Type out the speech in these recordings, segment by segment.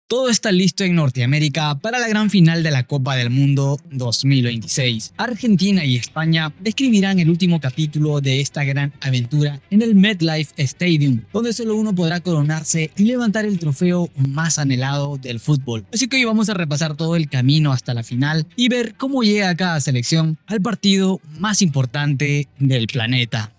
Todo está listo en Norteamérica para la gran final de la Copa del Mundo 2026. Argentina y España describirán el último capítulo de esta gran aventura en el MetLife Stadium, donde solo uno podrá coronarse y levantar el trofeo más anhelado del fútbol. Así que hoy vamos a repasar todo el camino hasta la final y ver cómo llega cada selección al partido más importante del planeta.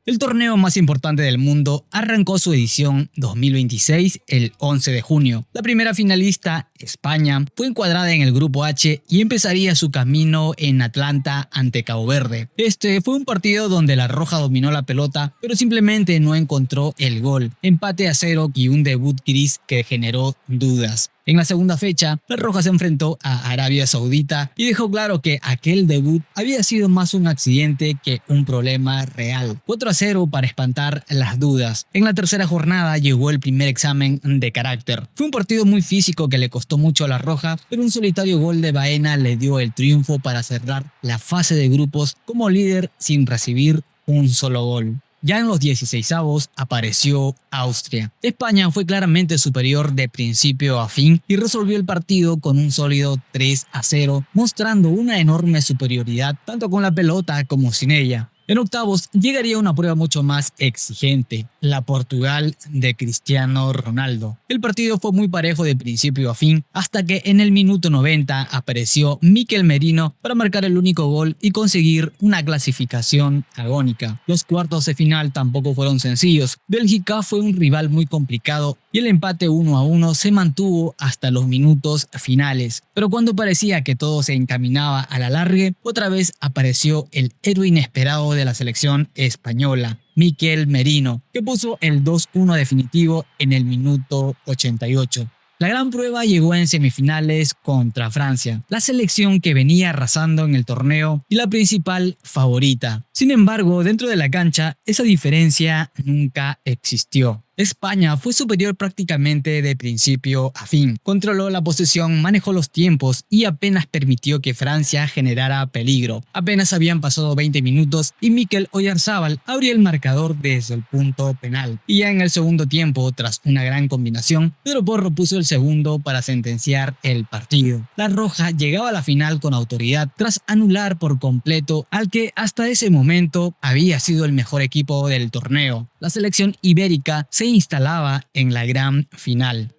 El torneo más importante del mundo arrancó su edición 2026 el 11 de junio. La primera finalista, España, fue encuadrada en el grupo H y empezaría su camino en Atlanta ante Cabo Verde. Este fue un partido donde la Roja dominó la pelota, pero simplemente no encontró el gol. Empate a 0 y un debut gris que generó dudas. En la segunda fecha, la Roja se enfrentó a Arabia Saudita y dejó claro que aquel debut había sido más un accidente que un problema real. 4-0 para espantar las dudas. En la tercera jornada llegó el primer examen de carácter. Fue un partido muy físico que le costó mucho a la Roja, pero un solitario gol de Baena le dio el triunfo para cerrar la fase de grupos como líder sin recibir un solo gol. Ya en los 16avos apareció Austria. España fue claramente superior de principio a fin y resolvió el partido con un sólido 3-0, mostrando una enorme superioridad tanto con la pelota como sin ella. En octavos llegaría una prueba mucho más exigente, la Portugal de Cristiano Ronaldo. El partido fue muy parejo de principio a fin, hasta que en el minuto 90 apareció Mikel Merino para marcar el único gol y conseguir una clasificación agónica. Los cuartos de final tampoco fueron sencillos. Bélgica fue un rival muy complicado y el empate 1-1 se mantuvo hasta los minutos finales. Pero cuando parecía que todo se encaminaba a la largue, otra vez apareció el héroe inesperado de la selección española, Mikel Merino, que puso el 2-1 definitivo en el minuto 88. La gran prueba llegó en semifinales contra Francia, la selección que venía arrasando en el torneo y la principal favorita. Sin embargo, dentro de la cancha, esa diferencia nunca existió. España fue superior prácticamente de principio a fin. Controló la posesión, manejó los tiempos y apenas permitió que Francia generara peligro. Apenas habían pasado 20 minutos y Mikel Oyarzabal abrió el marcador desde el punto penal. Y ya en el segundo tiempo, tras una gran combinación, Pedro Porro puso el segundo para sentenciar el partido. La Roja llegaba a la final con autoridad tras anular por completo al que hasta ese momento había sido el mejor equipo del torneo. La selección ibérica se instalaba en la gran final.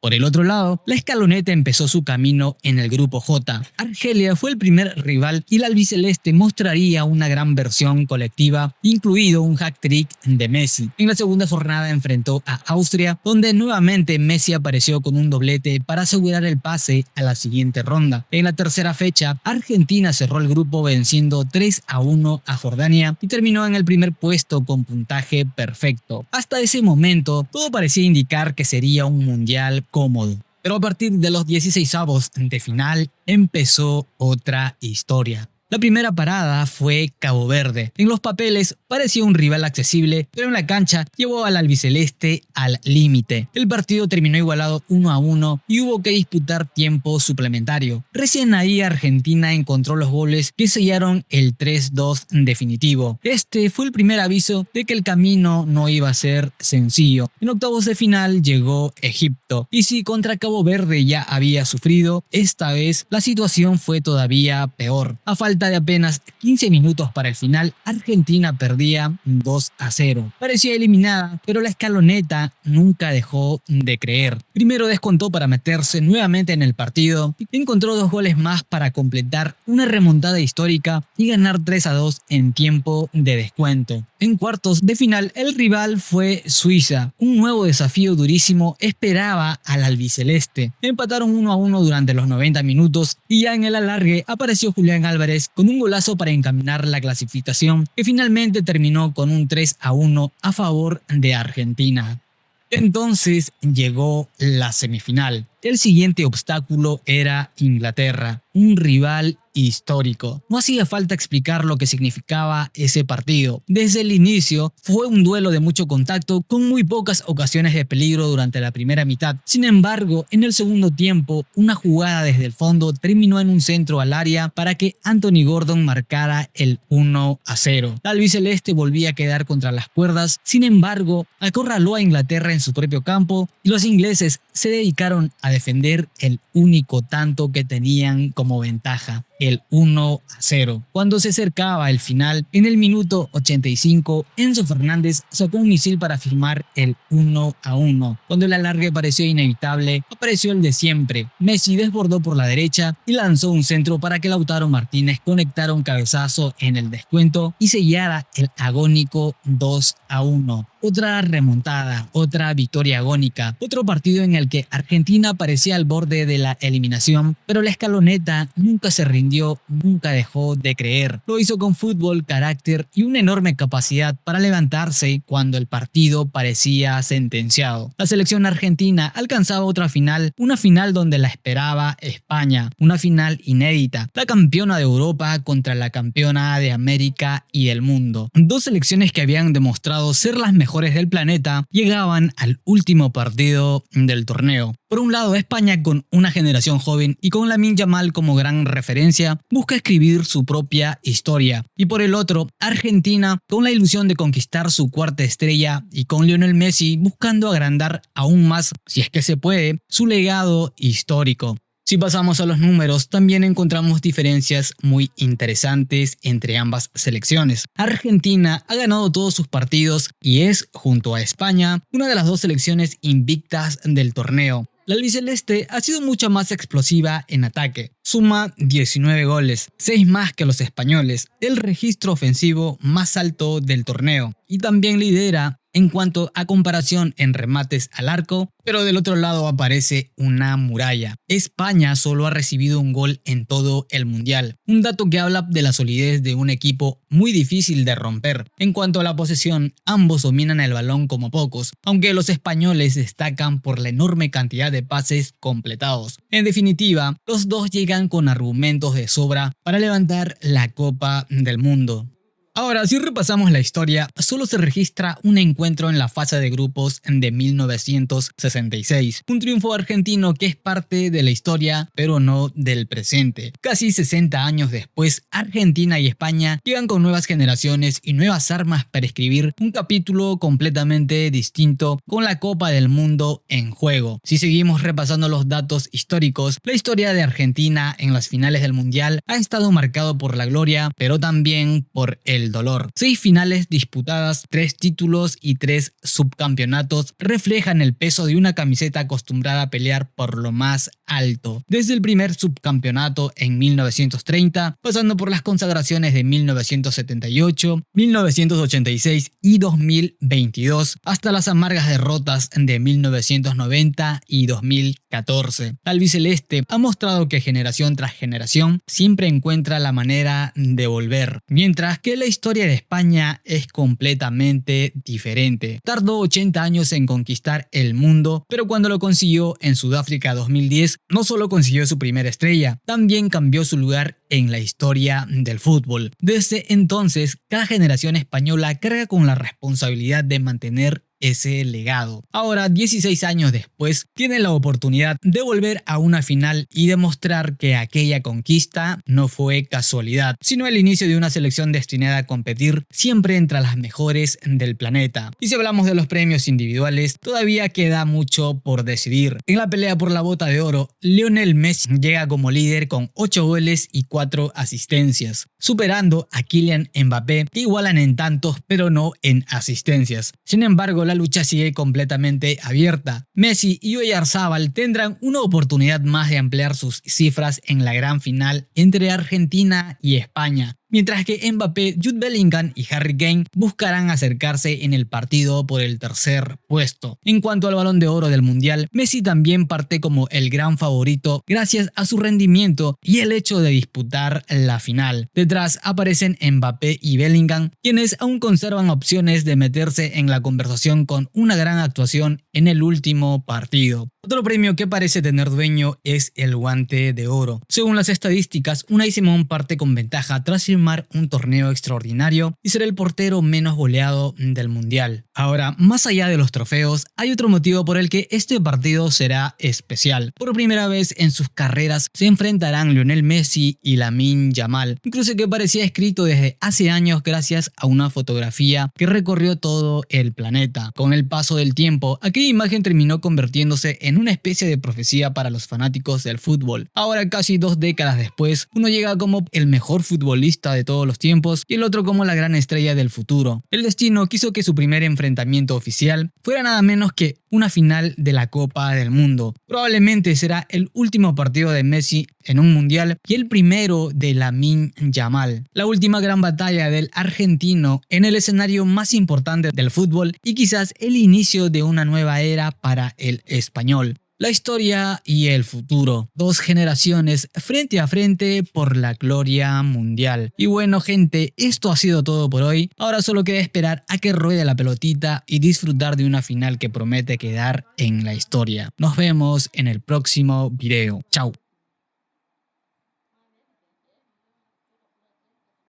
Por el otro lado, la escaloneta empezó su camino en el grupo J. Argelia fue el primer rival y la albiceleste mostraría una gran versión colectiva, incluido un hat-trick de Messi. En la segunda jornada enfrentó a Austria, donde nuevamente Messi apareció con un doblete para asegurar el pase a la siguiente ronda. En la tercera fecha, Argentina cerró el grupo venciendo 3-1 a Jordania y terminó en el primer puesto con puntaje perfecto. Hasta ese momento, todo parecía indicar que sería un mundial cómodo. Pero a partir de los 16avos de final empezó otra historia. La primera parada fue Cabo Verde. En los papeles parecía un rival accesible, pero en la cancha llevó al albiceleste al límite. El partido terminó igualado 1-1 y hubo que disputar tiempo suplementario. Recién ahí Argentina encontró los goles que sellaron el 3-2 definitivo. Este fue el primer aviso de que el camino no iba a ser sencillo. En octavos de final llegó Egipto, y si contra Cabo Verde ya había sufrido, esta vez la situación fue todavía peor. A falta de apenas 15 minutos para el final, Argentina perdía 2-0. Parecía eliminada, pero la escaloneta nunca dejó de creer. Primero descontó para meterse nuevamente en el partido y encontró 2 goles más para completar una remontada histórica y ganar 3-2 en tiempo de descuento. En cuartos de final, el rival fue Suiza. Un nuevo desafío durísimo esperaba al albiceleste. Empataron 1-1 durante los 90 minutos y ya en el alargue apareció Julián Álvarez con un golazo para encaminar la clasificación, que finalmente terminó con un 3-1 a favor de Argentina. Entonces llegó la semifinal. El siguiente obstáculo era Inglaterra, un rival histórico. No hacía falta explicar lo que significaba ese partido. Desde el inicio fue un duelo de mucho contacto con muy pocas ocasiones de peligro durante la primera mitad. Sin embargo, en el segundo tiempo, una jugada desde el fondo terminó en un centro al área para que Anthony Gordon marcara el 1-0. La albiceleste volvía a quedar contra las cuerdas, sin embargo, acorraló a Inglaterra en su propio campo y los ingleses se dedicaron a defender el único tanto que tenían como ventaja, el 1-0. Cuando se acercaba el final, en el minuto 85, Enzo Fernández sacó un misil para firmar el 1-1. Cuando el alargue pareció inevitable, apareció el de siempre. Messi desbordó por la derecha y lanzó un centro para que Lautaro Martínez conectara un cabezazo en el descuento y sellara el agónico 2-1. Otra remontada, otra victoria agónica, otro partido en el que Argentina parecía al borde de la eliminación, pero la escaloneta nunca se rindió, nunca dejó de creer. Lo hizo con fútbol, carácter y una enorme capacidad para levantarse cuando el partido parecía sentenciado. La selección argentina alcanzaba otra final, una final donde la esperaba España, una final inédita, la campeona de Europa contra la campeona de América y del mundo. Dos selecciones que habían demostrado ser las mejores del planeta llegaban al último partido del torneo. Por un lado, España, con una generación joven y con Lamine Yamal como gran referencia, busca escribir su propia historia. Y por el otro, Argentina, con la ilusión de conquistar su cuarta estrella y con Lionel Messi buscando agrandar aún más, si es que se puede, su legado histórico. Si pasamos a los números, también encontramos diferencias muy interesantes entre ambas selecciones. Argentina ha ganado todos sus partidos y es, junto a España, una de las dos selecciones invictas del torneo. La albiceleste ha sido mucho más explosiva en ataque. Suma 19 goles, 6 más que los españoles, el registro ofensivo más alto del torneo. Y también lidera en cuanto a comparación en remates al arco, pero del otro lado aparece una muralla. España solo ha recibido un gol en todo el mundial, un dato que habla de la solidez de un equipo muy difícil de romper. En cuanto a la posesión, ambos dominan el balón como pocos, aunque los españoles destacan por la enorme cantidad de pases completados. En definitiva, los dos llegan con argumentos de sobra para levantar la Copa del Mundo. Ahora, si repasamos la historia, solo se registra un encuentro en la fase de grupos de 1966. Un triunfo argentino que es parte de la historia, pero no del presente. Casi 60 años después, Argentina y España llegan con nuevas generaciones y nuevas armas para escribir un capítulo completamente distinto con la Copa del Mundo en juego. Si seguimos repasando los datos históricos, la historia de Argentina en las finales del Mundial ha estado marcado por la gloria, pero también por el dolor. 6 finales disputadas, 3 títulos y 3 subcampeonatos reflejan el peso de una camiseta acostumbrada a pelear por lo más alto. Desde el primer subcampeonato en 1930, pasando por las consagraciones de 1978, 1986 y 2022, hasta las amargas derrotas de 1990 y 2014. La albiceleste ha mostrado que generación tras generación siempre encuentra la manera de volver, mientras que la historia de España es completamente diferente. Tardó 80 años en conquistar el mundo, pero cuando lo consiguió en Sudáfrica 2010, no solo consiguió su primera estrella, también cambió su lugar en la historia del fútbol. Desde entonces, cada generación española carga con la responsabilidad de mantener ese legado. Ahora, 16 años después, tiene la oportunidad de volver a una final y demostrar que aquella conquista no fue casualidad, sino el inicio de una selección destinada a competir siempre entre las mejores del planeta. Y si hablamos de los premios individuales, todavía queda mucho por decidir. En la pelea por la bota de oro, Lionel Messi llega como líder con 8 goles y 4 asistencias, superando a Kylian Mbappé, que igualan en tantos pero no en asistencias. Sin embargo, la lucha sigue completamente abierta. Messi y Oyarzabal tendrán una oportunidad más de ampliar sus cifras en la gran final entre Argentina y España. mientras que Mbappé, Jude Bellingham y Harry Kane buscarán acercarse en el partido por el tercer puesto. En cuanto al Balón de Oro del Mundial, Messi también parte como el gran favorito gracias a su rendimiento y el hecho de disputar la final. Detrás aparecen Mbappé y Bellingham, quienes aún conservan opciones de meterse en la conversación con una gran actuación en el último partido. Otro premio que parece tener dueño es el Guante de Oro. Según las estadísticas, Unai Simón parte con ventaja tras firmar un torneo extraordinario y ser el portero menos goleado del Mundial. Ahora, más allá de los trofeos, hay otro motivo por el que este partido será especial. Por primera vez en sus carreras se enfrentarán Lionel Messi y Lamine Yamal, un cruce que parecía escrito desde hace años gracias a una fotografía que recorrió todo el planeta. Con el paso del tiempo, aquella imagen terminó convirtiéndose en una especie de profecía para los fanáticos del fútbol. Ahora, casi 2 décadas después, uno llega como el mejor futbolista de todos los tiempos y el otro como la gran estrella del futuro. El destino quiso que su primer enfrentamiento oficial fuera nada menos que una final de la Copa del Mundo. Probablemente será el último partido de Messi en un mundial y el primero de Lamine Yamal. La última gran batalla del argentino en el escenario más importante del fútbol y quizás el inicio de una nueva era para el español. La historia y el futuro. 2 generaciones frente a frente por la gloria mundial. Y bueno, gente, esto ha sido todo por hoy. Ahora solo queda esperar a que ruede la pelotita y disfrutar de una final que promete quedar en la historia. Nos vemos en el próximo video. Chao.